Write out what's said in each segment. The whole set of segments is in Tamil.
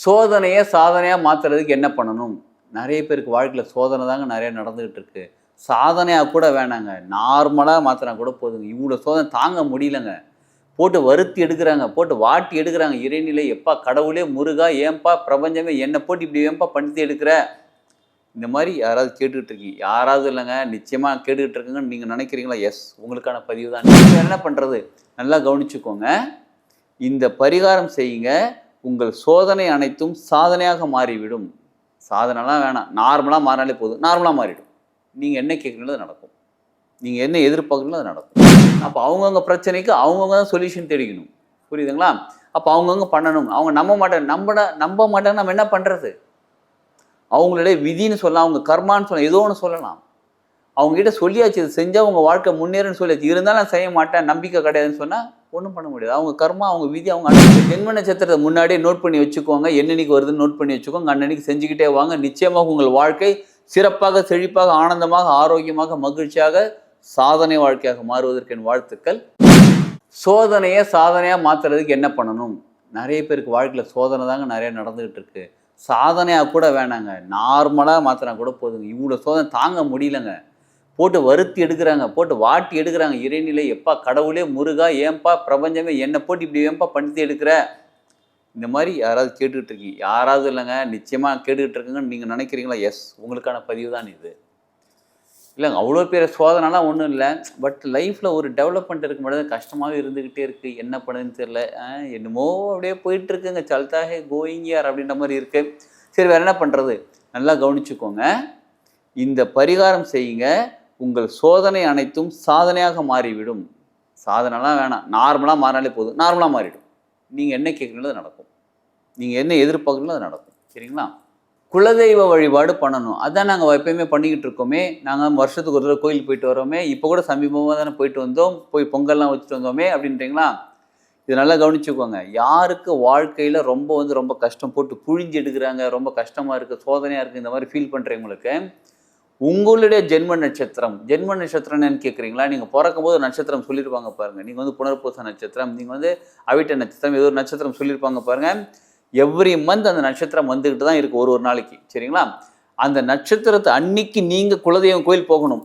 சோதனையை சாதனையாக மாற்றுறதுக்கு என்ன பண்ணணும்? நிறைய பேருக்கு வாழ்க்கையில் சோதனை தாங்க நிறைய நடந்துகிட்டு இருக்கு. சாதனையாக கூட வேணாங்க, நார்மலாக மாற்றினா கூட போதுங்க. இவ்வளோ சோதனை தாங்க முடியலங்க. போட்டு வருத்தி எடுக்கிறாங்க, போட்டு வாட்டி எடுக்கிறாங்க. இறைநிலை எப்பா கடவுளே முருகா ஏன்பா பிரபஞ்சமே என்னை போட்டு இப்படி ஏன்பா படுத்தி எடுக்கிற? இந்த மாதிரி யாராவது கேட்டுக்கிட்டு இருக்கீங்க? யாராவது இல்லைங்க, நிச்சயமாக கேட்டுக்கிட்டு இருக்குங்கன்னு நீங்கள் நினைக்கிறீங்களா? எஸ், உங்களுக்கான பதிவு தான். நீங்கள் என்ன பண்ணுறது? நல்லா கவனிச்சுக்கோங்க. இந்த பரிகாரம் செய்யுங்க. உங்கள் சோதனை அனைத்தும் சாதனையாக மாறிவிடும். சாதனைலாம் வேணாம், நார்மலாக மாறினாலே போதும். நார்மலாக மாறிடும். நீங்கள் என்ன கேட்குறீங்களோ அது நடக்கும். நீங்கள் என்ன எதிர்பார்க்குறீங்களோ அது நடக்கும். அப்போ அவங்கவுங்க பிரச்சனைக்கு அவங்கவுங்க தான் சொல்யூஷன் தேடிக்கணும். புரியுதுங்களா? அப்போ அவங்கவுங்க பண்ணணும். அவங்க நம்ப மாட்டாங்க, நம்ம என்ன பண்ணுறது? அவங்களுடைய விதின்னு சொல்லலாம், அவங்க கர்மான்னு சொல்லலாம், ஏதோ ஒன்று சொல்லலாம். அவங்ககிட்ட சொல்லியாச்சு, இது செஞ்சால் உங்கள் வாழ்க்கை முன்னேறுன்னு சொல்லியாச்சு. இருந்தாலும் நான் செய்ய மாட்டேன், நம்பிக்கை கிடையாதுன்னு சொன்னால் ஒன்றும் பண்ண முடியாது. அவங்க கர்மா, அவங்க விதி, அவங்க ஜென்ம நட்சத்திரத்தை முன்னாடியே நோட் பண்ணி வச்சுக்கோங்க. என்னன்னைக்கு வருதுன்னு நோட் பண்ணி வச்சுக்கோங்க. அன்னன்னைக்கு செஞ்சுக்கிட்டே வாங்க. நிச்சயமாக உங்கள் வாழ்க்கை சிறப்பாக, செழிப்பாக, ஆனந்தமாக, ஆரோக்கியமாக, மகிழ்ச்சியாக, சாதனை வாழ்க்கையாக மாறுவதற்கு என் வாழ்த்துக்கள். சோதனையை சாதனையாக மாற்றுறதுக்கு என்ன பண்ணணும்? நிறைய பேருக்கு வாழ்க்கையில் சோதனை தாங்க நிறைய நடந்துகிட்டு இருக்கு. சாதனையாக கூட வேணாங்க, நார்மலாக மாற்றினா கூட போதுங்க. இவ்வளோ சோதனை தாங்க முடியலங்க. போட்டு வருத்தி எடுக்கிறாங்க, போட்டு வாட்டி எடுக்கிறாங்க. இறைநிலை எப்பா கடவுளே முருகா ஏன்பா பிரபஞ்சமே என்னை போட்டு இப்படி ஏன்பா படுத்தி எடுக்கிற? இந்த மாதிரி யாராவது கேட்டுக்கிட்டு இருக்கீங்க? யாராவது இல்லைங்க, நிச்சயமாக கேட்டுக்கிட்டு இருக்குங்கன்னு நீங்கள் நினைக்கிறீங்களா? எஸ், உங்களுக்கான பதிவு தான் இது. இல்லைங்க, அவ்வளோ பேர் சோதனைலாம் ஒன்றும் இல்லை. பட் லைஃப்பில் ஒரு டெவலப்மெண்ட் இருக்க மட்டும் கஷ்டமாகவே இருந்துக்கிட்டே இருக்குது. என்ன பண்ணுதுன்னு தெரியல. என்னமோ அப்படியே போயிட்டுருக்குங்க. சல்தாகே கோயிங் யார் அப்படின்ற மாதிரி இருக்குது. சரி, வேறு என்ன பண்ணுறது? நல்லா கவனிச்சுக்கோங்க. இந்த பரிகாரம் செய்யுங்க. உங்கள் சோதனை அனைத்தும் சாதனையாக மாறிவிடும். சாதனைலாம் வேணாம், நார்மலாக மாறினாலே போதும். நார்மலாக மாறிடும். நீங்கள் என்ன கேட்குறீங்களோ அது நடக்கும். நீங்கள் என்ன எதிர்பார்க்குறீங்களோ அது நடக்கும். சரிங்களா? குலதெய்வ வழிபாடு பண்ணணும். அதான் நாங்கள் எப்பயுமே பண்ணிக்கிட்டு இருக்கோமே. நாங்கள் வருஷத்துக்கு ஒரு தடவை கோயிலுக்கு போயிட்டு வரோமே. இப்போ கூட சமீபமாக தானே போயிட்டு வந்தோம். போய் பொங்கல்லாம் வச்சுட்டு வந்தோமே அப்படின்றீங்களா? இது நல்லா கவனிச்சுக்கோங்க. யாருக்கு வாழ்க்கையில் ரொம்ப கஷ்டம் போட்டு புழிஞ்சு எடுக்கிறாங்க, ரொம்ப கஷ்டமாக இருக்குது, சோதனையாக இருக்குது, இந்த மாதிரி ஃபீல் பண்ணுறவங்களுக்கு உங்களுடைய ஜென்ம நட்சத்திரம் என்னன்னு கேட்குறீங்களா? நீங்கள் பிறக்கும் போது நட்சத்திரம் சொல்லியிருப்பாங்க பாருங்கள். நீங்கள் வந்து புனர்பூச நட்சத்திரம், நீங்கள் வந்து அவிட்ட நட்சத்திரம், ஏதோ ஒரு நட்சத்திரம் சொல்லியிருப்பாங்க பாருங்கள். எவ்ரி மந்த் அந்த நட்சத்திரம் வந்துக்கிட்டு தான் இருக்குது ஒரு நாளைக்கு. சரிங்களா? அந்த நட்சத்திரத்தை அன்னைக்கு நீங்கள் குலதெய்வம் கோயில் போகணும்.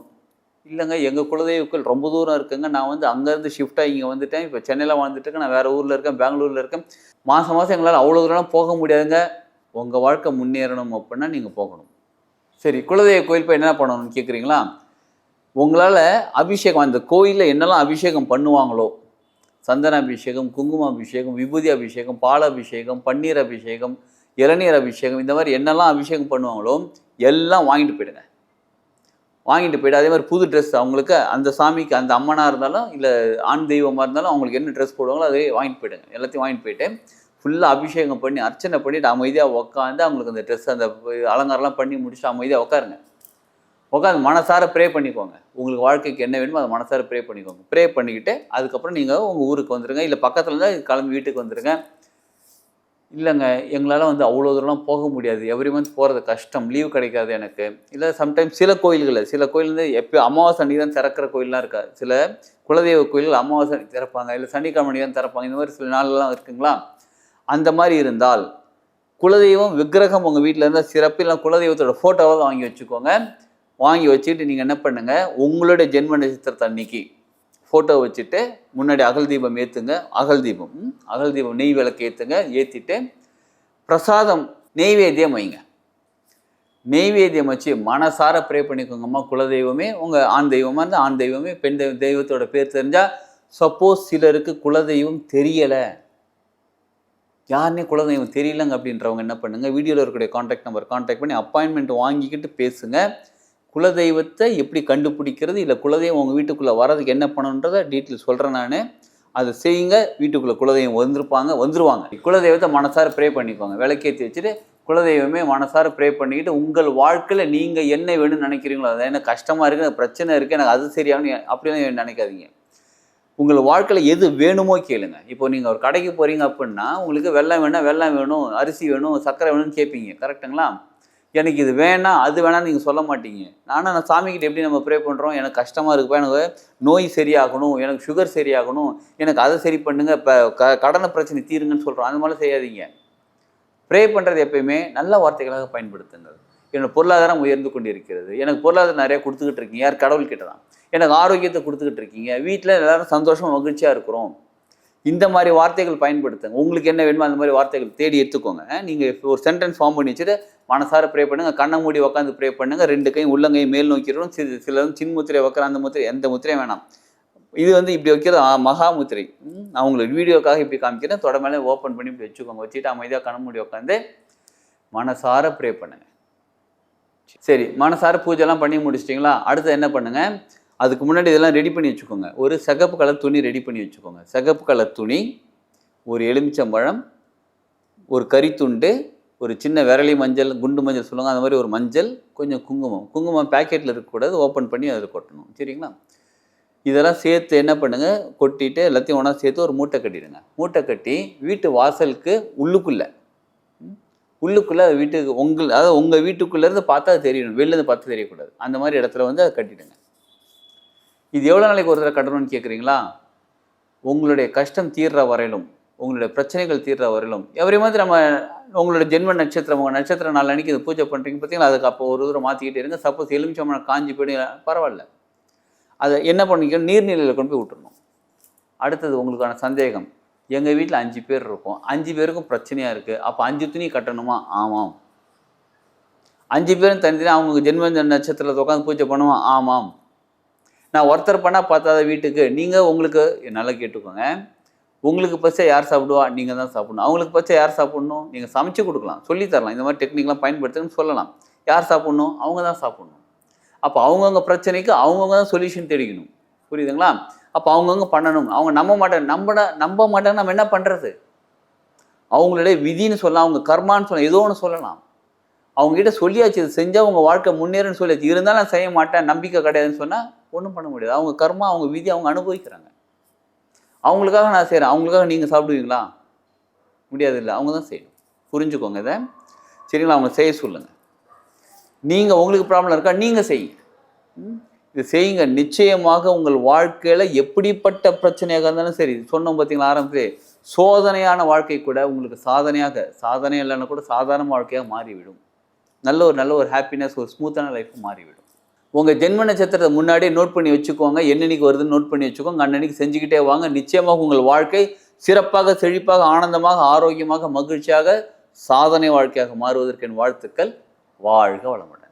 இல்லைங்க, எங்கள் குலதெய்வ கோயில் ரொம்ப தூரம் இருக்குங்க, நான் வந்து அங்கேருந்து ஷிஃப்டாக இங்கே வந்துட்டேன், இப்போ சென்னையில் வாழ்ந்துட்டு இருக்கேன், நான் வேறு ஊரில் இருக்கேன், பெங்களூரில் இருக்கேன், மாதம் எங்களால் அவ்வளோ தூரம் போக முடியாதுங்க. உங்கள் வாழ்க்கை முன்னேறணும் அப்படின்னா நீங்கள் போகணும். சரி, குலதெய்வ கோயில் போய் என்ன பண்ணணும்னு கேட்குறீங்களா? உங்களால் அபிஷேகம், அந்த கோயிலில் என்னெல்லாம் அபிஷேகம் பண்ணுவாங்களோ, சந்தன அபிஷேகம், குங்கும அபிஷேகம், விபூதி அபிஷேகம், பால் அபிஷேகம், பன்னீர் அபிஷேகம், இளநீர் அபிஷேகம், இந்த மாதிரி என்னெல்லாம் அபிஷேகம் பண்ணுவாங்களோ எல்லாம் வாங்கிட்டு போயிடுங்க. வாங்கிட்டு போய்ட்டு அதே மாதிரி புது ட்ரெஸ், அவங்களுக்கு அந்த சாமிக்கு, அந்த அம்மனாக இருந்தாலும் இல்லை ஆண் தெய்வமாக இருந்தாலும் அவங்களுக்கு என்ன ட்ரெஸ் போடுவாங்களோ அதே வாங்கிட்டு போயிடுங்க. எல்லாத்தையும் வாங்கிட்டு போயிட்டு ஃபுல்லாக அபிஷேகம் பண்ணி அர்ச்சனை பண்ணிவிட்டு அமைதியாக உட்காந்து அவங்களுக்கு அந்த ட்ரெஸ், அந்த அலங்காரம்லாம் பண்ணி முடிச்சு அமைதியாக உட்காருங்க. உட்காந்து மனசார ப்ரே பண்ணிக்கோங்க. உங்களுக்கு வாழ்க்கைக்கு என்ன வேணுமோ அதை மனசார ப்ரே பண்ணிக்கோங்க. ப்ரே பண்ணிக்கிட்டு அதுக்கப்புறம் நீங்கள் உங்கள் ஊருக்கு வந்துடுங்க. இல்லை பக்கத்தில் இருந்தால் கிளம்பி வீட்டுக்கு வந்துடுங்க. இல்லைங்க, எங்களால் வந்து அவ்வளோ தூரம்லாம் போக முடியாது, எவ்ரி மந்த் போகிறது கஷ்டம், லீவ் கிடைக்காது எனக்கு. இல்லை சம்டைம்ஸ் சில கோயில்கள் வந்து எப்போ அமாவாசை அன்றைக்கி தான் திறக்கிற கோயிலெலாம் இருக்காது. சில குலதெய்வ கோயில்கள் அமாவாசை அன்றைக்கி திறப்பாங்க, இல்லை சனிக்கிழமை தான் திறப்பாங்க. இந்த மாதிரி சில நாள்லாம் இருக்குங்களா? அந்த மாதிரி இருந்தால் குலதெய்வம் விக்கிரகம் உங்கள் வீட்டில் இருந்தால் சிறப்பு. இல்லை குலதெய்வத்தோட ஃபோட்டோவாக வாங்கி வச்சுக்கோங்க. வாங்கி வச்சுட்டு நீங்கள் என்ன பண்ணுங்கள், உங்களுடைய ஜென்ம நட்சத்திரத்தை அன்னைக்கு ஃபோட்டோ வச்சுட்டு முன்னாடி அகல் தீபம் ஏற்றுங்க. அகல் தீபம் நெய் விளக்கு ஏற்றுங்க. ஏற்றிட்டு பிரசாதம் நெய்வேத்தியம் வைங்க. நெய்வேத்தியம் வச்சு மனசார ப்ரே பண்ணிக்கோங்கம்மா. குலதெய்வமே, உங்கள் ஆண் தெய்வமாக இருந்தால் ஆண் தெய்வமே, பெண் தெய்வத்தோட பேர் தெரிஞ்சால். சப்போஸ் சிலருக்கு குலதெய்வம் தெரியலை, யாருன்னே குலதெய்வம் தெரியலங்க அப்படின்றவங்க என்ன பண்ணுங்கள், வீடியோவில் இருக்கக்கூடிய கான்டாக்ட் நம்பர் கான்டாக்ட் பண்ணி அப்பாயின்மெண்ட் வாங்கிக்கிட்டு பேசுங்க. குலதெய்வத்தை எப்படி கண்டுபிடிக்கிறது, இல்லை குலதெய்வம் உங்கள் வீட்டுக்குள்ளே வர்றதுக்கு என்ன பண்ணணுன்றதை டீட்டெயில் சொல்கிறேன் நான். அதை செய்யுங்க. வீட்டுக்குள்ளே குலதெய்வம் வந்துருவாங்க. குலதெய்வத்தை மனசார ப்ரே பண்ணிக்கோங்க. விளக்கேற்றி வச்சுட்டு குலதெய்வமே மனசார ப்ரே பண்ணிக்கிட்டு உங்கள் வாழ்க்கையில் நீங்கள் என்ன வேணும்னு நினைக்கிறீங்களோ, அது என்ன கஷ்டமாக இருக்குது, எனக்கு பிரச்சனை இருக்குது, எனக்கு அது சரியாகனு அப்படின்னு நினைக்காதீங்க. உங்கள் வாழ்க்கையில் எது வேணுமோ கேளுங்க. இப்போ நீங்கள் ஒரு கடைக்கு போகிறீங்க அப்படின்னா உங்களுக்கு வெல்லம் வேணும், அரிசி வேணும், சர்க்கரை வேணும்னு கேட்பீங்க. கரெக்டுங்களா? எனக்கு இது வேணாம் அது வேணாம்னு நீங்கள் சொல்ல மாட்டீங்க. நான் சாமிக்கிட்ட எப்படி நம்ம ப்ரே பண்ணுறோம், எனக்கு கஷ்டமாக இருக்குப்பா, எனக்கு நோய் சரியாகணும், எனக்கு சுகர் சரியாகணும், எனக்கு அதை சரி பண்ணுங்க, இப்போ கடனை பிரச்சனை தீருங்கன்னு சொல்கிறோம். அந்த மாதிரிலாம் செய்யாதீங்க. ப்ரே பண்ணுறது எப்பயுமே நல்ல வார்த்தைகளாக பயன்படுத்துங்கள். என்னோட பொருளாதாரம் உயர்ந்து கொண்டு இருக்கிறது, எனக்கு பொருளாதாரம் நிறையா கொடுத்துக்கிட்டு இருக்கீங்க, யார் கடவுள்கிட்ட தான். எனக்கு ஆரோக்கியத்தை கொடுத்துக்கிட்டு இருக்கீங்க, வீட்டில் எல்லாரும் சந்தோஷமாக மகிழ்ச்சியாக இருக்கிறோம். இந்த மாதிரி வார்த்தைகள் பயன்படுத்துங்க. உங்களுக்கு என்ன வேணுமோ அந்த மாதிரி வார்த்தைகள் தேடி எடுத்துக்கோங்க. நீங்கள் ஒரு சென்டென்ஸ் ஃபார்ம் பண்ணி வச்சுட்டு மனசார ப்ரே பண்ணுங்கள், கண்ணை மூடி உட்காந்து ப்ரே பண்ணுங்கள், 2 கையும் உள்ளங்கையும் மேல் நோக்கிடும். சில சின் முத்திரை வைக்கிற அந்த முத்திரை எந்த முத்திரையும் வேணாம். இது இப்படி வைக்கிறது மகா முத்திரை. நான் உங்களுக்கு வீடியோக்காக இப்படி காமிக்கிறேன். தொட மேலே ஓப்பன் பண்ணி இப்படி வச்சுக்கோங்க. வச்சுட்டு அமைதியாக கண்ண மூடி உட்காந்து மனசார ப்ரே பண்ணுங்க. சரி, மனசார பூஜைலாம் பண்ணி முடிச்சிட்டிங்களா? அடுத்து என்ன பண்ணுங்க, அதுக்கு முன்னாடி இதெல்லாம் ரெடி பண்ணி வச்சுக்கோங்க. ஒரு சிகப்பு கலர் துணி ரெடி பண்ணி வச்சுக்கோங்க. சிகப்பு கலர் துணி, ஒரு எலுமிச்சம்பழம், ஒரு கறித்துண்டு, ஒரு சின்ன விரலி மஞ்சள், குண்டு மஞ்சள் சொல்லுவாங்க, அந்த மாதிரி ஒரு மஞ்சள், கொஞ்சம் குங்குமம் பேக்கெட்டில் இருக்கக்கூடாது, ஓப்பன் பண்ணி அதில் கொட்டணும். சரிங்களா? இதெல்லாம் சேர்த்து என்ன பண்ணுங்கள், கொட்டிட்டு எல்லாத்தையும் ஒன்றா சேர்த்து ஒரு மூட்டை கட்டிடுங்க. மூட்டை கட்டி வீட்டு வாசலுக்கு உள்ளுக்குள்ளே வீட்டுக்கு அதாவது உங்கள் வீட்டுக்குள்ளேருந்து பார்த்தா தெரியணும், வெளிலேருந்து பார்த்து தெரியக்கூடாது. அந்த மாதிரி இடத்துல அதை கட்டிடுங்க. இது எவ்வளோ நாளைக்கு ஒரு தடவை கட்டணும்னு கேட்குறீங்களா? உங்களுடைய கஷ்டம் தீர்ற வரையிலும், உங்களுடைய பிரச்சனைகள் தீர்ற வரையிலும். எவரி மாதிரி நம்ம உங்களோட ஜென்ம நட்சத்திரம், உங்கள் நட்சத்திரம் நாள் அன்றைக்கி இது பூஜை பண்ணுறீங்க பார்த்தீங்களா, அதுக்கு அப்போ ஒரு தூரம் மாற்றிக்கிட்டே இருங்க. சப்போஸ் எலுமிச்சம்பழம் காஞ்சி போய்டும், பரவாயில்ல, அதை என்ன பண்ணிக்கணும், நீர்நிலையில் கொண்டு போய் விட்டுறணும். அடுத்தது உங்களுக்கான சந்தேகம், எங்கள் வீட்டில் 5 பேர் இருக்கோம், 5 பேருக்கும் பிரச்சனையாக இருக்குது, அப்போ 5 துணி கட்டணுமா? ஆமாம். 5 பேரும் தனித்தனி அவங்க ஜென்ம நட்சத்திரத்தில் உட்காந்து பூஜை பண்ணுவோம்? ஆமாம். நான் ஒருத்தர் பண்ணால் பார்த்தாத வீட்டுக்கு நீங்கள் உங்களுக்கு நல்லா கேட்டுக்கோங்க, உங்களுக்கு பச்சை யார் சாப்பிடுவா? நீங்கள் தான் சாப்பிடணும். அவங்களுக்கு பச்சை யார் சாப்பிடணும்? நீங்கள் சமைச்சு கொடுக்கலாம், சொல்லித்தரலாம், இந்த மாதிரி டெக்னிக்லாம் பயன்படுத்துன்னு சொல்லலாம். யார் சாப்பிடணும்? அவங்க தான் சாப்பிடணும். அப்போ அவங்கவுங்க பிரச்சனைக்கு அவங்கவுங்க தான் சொல்யூஷன் தேடிக்கணும். புரியுதுங்களா? அப்போ அவங்கவுங்க பண்ணணும். அவங்க நம்ப மாட்டாங்க, நம்ப மாட்டாங்க, நம்ம என்ன பண்ணுறது? அவங்களுடைய விதின்னு சொல்லலாம், அவங்க கர்மான்னு சொல்லலாம், ஏதோ ஒன்று சொல்லலாம். அவங்ககிட்ட சொல்லியாச்சு, இது செஞ்சால் உங்கள் வாழ்க்கை முன்னேறுன்னு சொல்லியாச்சு. இருந்தாலும் நான் செய்ய மாட்டேன், நம்பிக்கை கிடையாதுன்னு சொன்னால் ஒன்றும் பண்ண முடியாது. அவங்க கர்மா, அவங்க விதி, அவங்க அனுபவிக்கிறாங்க. அவங்களுக்காக நான் செய்கிறேன், அவங்களுக்காக நீங்கள் சாப்பிடுவீங்களா? முடியாது இல்லை, அவங்க தான் செய்யணும். புரிஞ்சுக்கோங்க இதை. சரிங்களா? அவங்க செய்ய சொல்லுங்கள். நீங்கள் உங்களுக்கு ப்ராப்ளம் இருக்கா, நீங்கள் செய்யுங்க. இது செய்யுங்க. நிச்சயமாக உங்கள் வாழ்க்கையில் எப்படிப்பட்ட பிரச்சனையாக இருந்தாலும் சரி, சொன்னோம் பார்த்தீங்களா ஆரம்பத்திலே, சோதனையான வாழ்க்கை கூட உங்களுக்கு சாதனை இல்லைன்னா கூட சாதாரண வாழ்க்கையாக மாறிவிடும். நல்ல ஒரு ஹாப்பினஸ், ஒரு ஸ்மூத்தான லைஃப் மாறிவிடும். உங்கள் ஜென்ம நட்சத்திரத்தை முன்னாடியே நோட் பண்ணி வச்சுக்கோங்க. என்னன்னைக்கு வருதுன்னு நோட் பண்ணி வச்சுக்கோங்க. அன்னன்னைக்கு செஞ்சுக்கிட்டே வாங்க. நிச்சயமாக உங்கள் வாழ்க்கை சிறப்பாக, செழிப்பாக, ஆனந்தமாக, ஆரோக்கியமாக, மகிழ்ச்சியாக, சாதனை வாழ்க்கையாக மாறுவதற்கு என் வாழ்த்துக்கள். வாழ்க வளமுடன்.